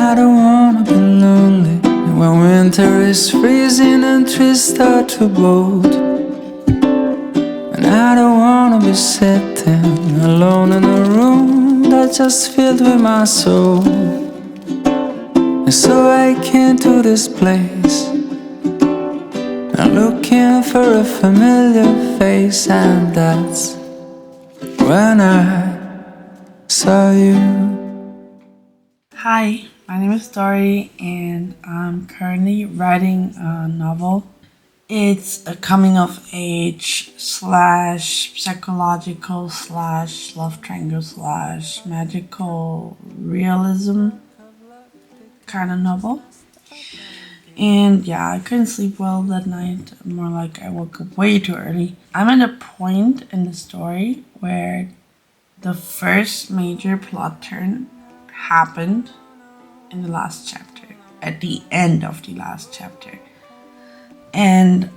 I don't wanna be lonely when winter is freezing and trees start to bolt. And I don't wanna be sitting alone in a room that's just filled with my soul. And so I came to this place, I'm looking for a familiar face, and that's when I saw you. Hi, my name is Dory, and I'm currently writing a novel. It's a coming of age / psychological / love triangle / magical realism kind of novel. And yeah, I couldn't sleep well that night. More like I woke up way too early. I'm at a point in the story where the first major plot turn happened in the last chapter, at the end of the last chapter. And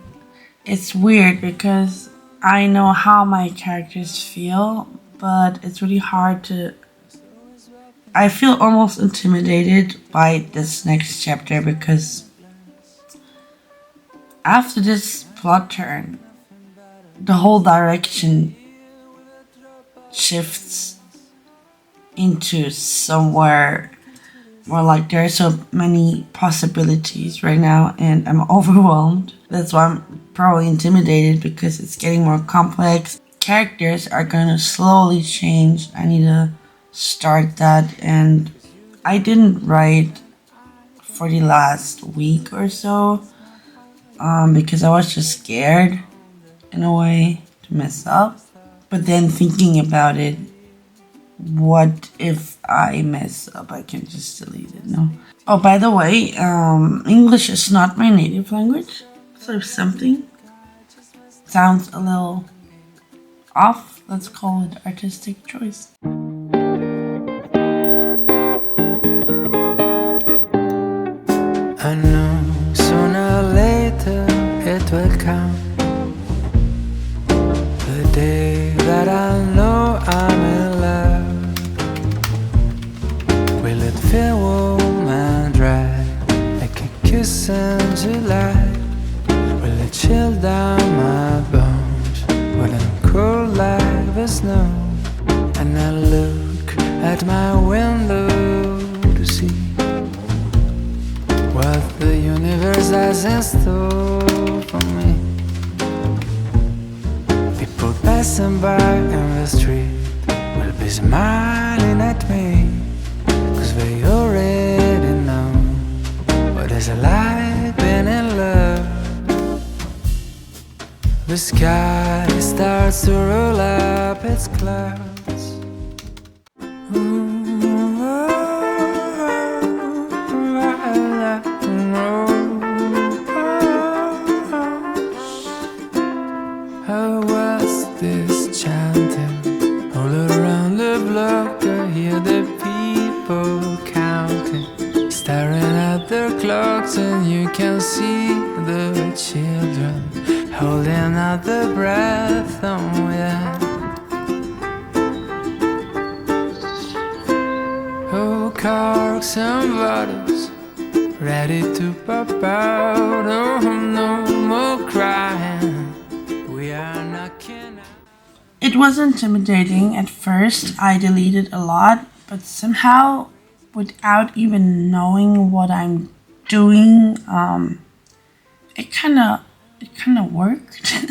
it's weird because I know how my characters feel, but it's really hard to... I feel almost intimidated by this next chapter because after this plot turn, the whole direction shifts into somewhere more like there are so many possibilities right now, and I'm overwhelmed. That's why I'm probably intimidated, because it's getting more complex. Characters are gonna slowly change. I need to start that, and I didn't write for the last week or so because I was just scared in a way to mess up. But then thinking about it, what if I mess up? I can just delete it, no? Oh, by the way, English is not my native language, so if something sounds a little off, let's call it artistic choice. I know sooner or later it will come, the day that I know I'm in love. Will it feel warm and dry, like a kiss in July? Will it chill down my bones when I'm cold like the snow? And I look at my window to see what the universe has in store for me. People passing by in the street will be smiling at me, 'cause they already know what it's like being in love. The sky starts to roll up its clouds. Oh, what's this chanting? All around the block I hear the people counting, staring at their clocks, and you can see the children holding out their breath. Oh yeah. Oh, corks and bottles ready to pop out. Oh, no more crying, we are knocking out. It was intimidating at first. I deleted a lot, but somehow, without even knowing what I'm doing, it kind of worked.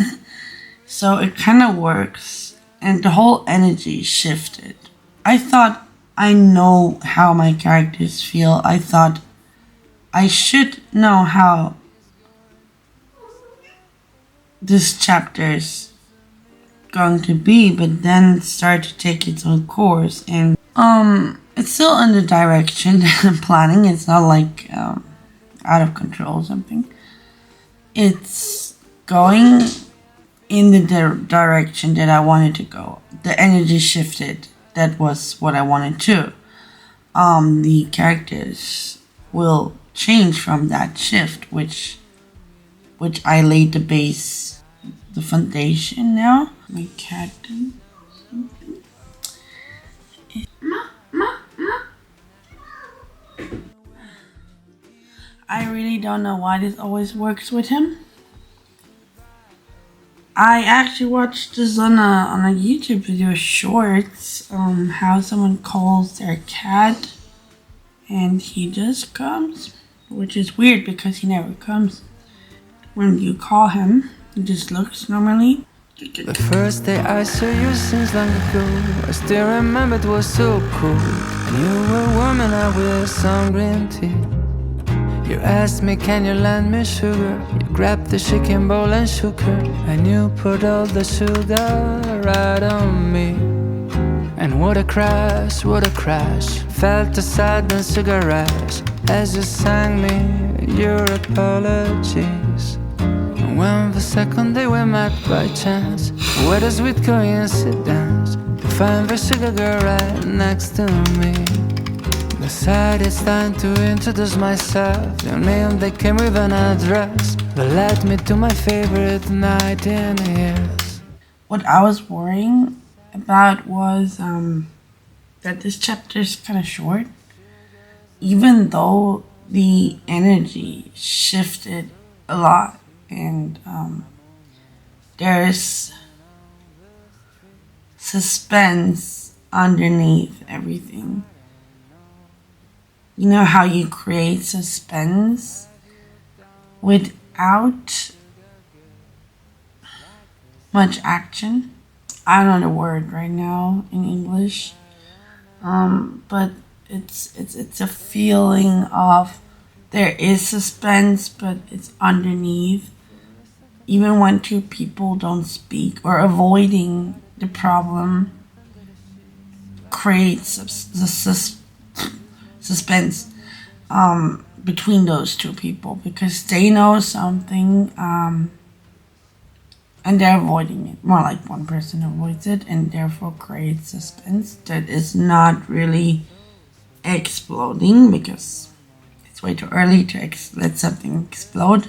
So it kind of works, and the whole energy shifted. I thought I know how my characters feel. I thought I should know how this chapter's going to be, but then it started to take its own course, and it's still in the direction that I'm planning. It's not like out of control or something. It's going in the direction that I wanted to go. The energy shifted. That was what I wanted to. The characters will change from that shift, which I laid the base, the foundation now. My cat did something. I really don't know why this always works with him. I actually watched this on a YouTube video, shorts, how someone calls their cat and he just comes, which is weird because he never comes. When you call him, he just looks normally. The first day I saw you seems long ago. I still remember it was so cold. And you were warm and I with some green tea. You asked me, can you lend me sugar? You grabbed the shaking bowl and shook her. And you put all the sugar right on me. And what a crash, what a crash. Felt the sudden sugar rush as you sang me your apologies. And when the second day we met by chance, what a sweet coincidence to find the sugar girl right next to me. Decided it's time to introduce myself. Your name that came with an address that led me to my favorite night in years. What I was worrying about was that this chapter is kind of short. Even though the energy shifted a lot and there's suspense underneath everything. You know how you create suspense without much action? I don't know the word right now in English, but it's a feeling of there is suspense, but it's underneath. Even when two people don't speak or avoiding the problem creates the suspense between those two people because they know something and they're avoiding it. More like one person avoids it and therefore creates suspense that is not really exploding because it's way too early to let something explode.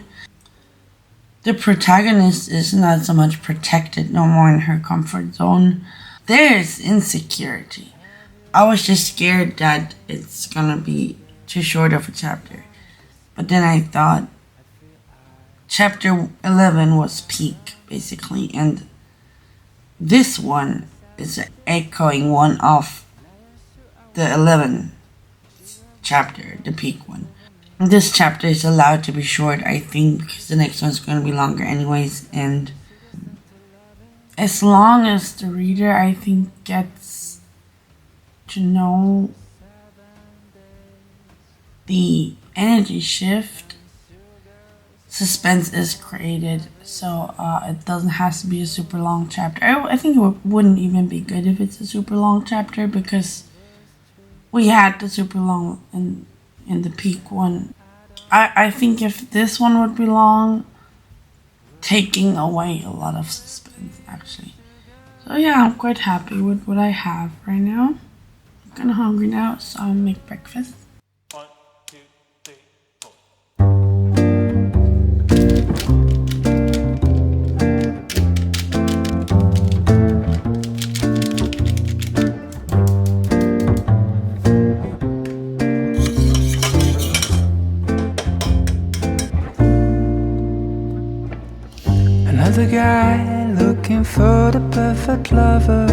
The protagonist is not so much protected, no more in her comfort zone. There's insecurity. I was just scared that it's gonna be too short of a chapter. But then I thought chapter 11 was peak, basically, and this one is echoing one of the 11th chapter, the peak one. This chapter is allowed to be short. I think the next one's going to be longer anyways, and as long as the reader, I think, gets to know the energy shift, suspense is created. So it doesn't have to be a super long chapter. I think it wouldn't even be good if it's a super long chapter because we had the super long in the peak one. I think if this one would be long, taking away a lot of suspense actually. So yeah, I'm quite happy with what I have right now. I'm kinda hungry now, so I'll make breakfast. 1, 2, 3, 4. Another guy looking for the perfect lover,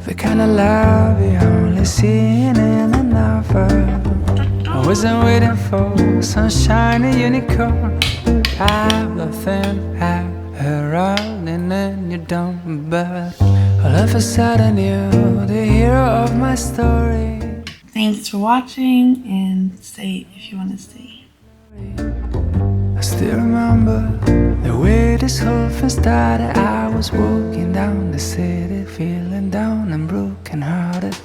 the kind of love you only see in a novel. I wasn't waiting for some shiny unicorn. I'm the thing I heard running and you don't, but all of a sudden you're the hero of my story. Thanks for watching and stay if you want to stay. I still remember the way this whole thing started. I was walking down the city, feeling down and broken hearted.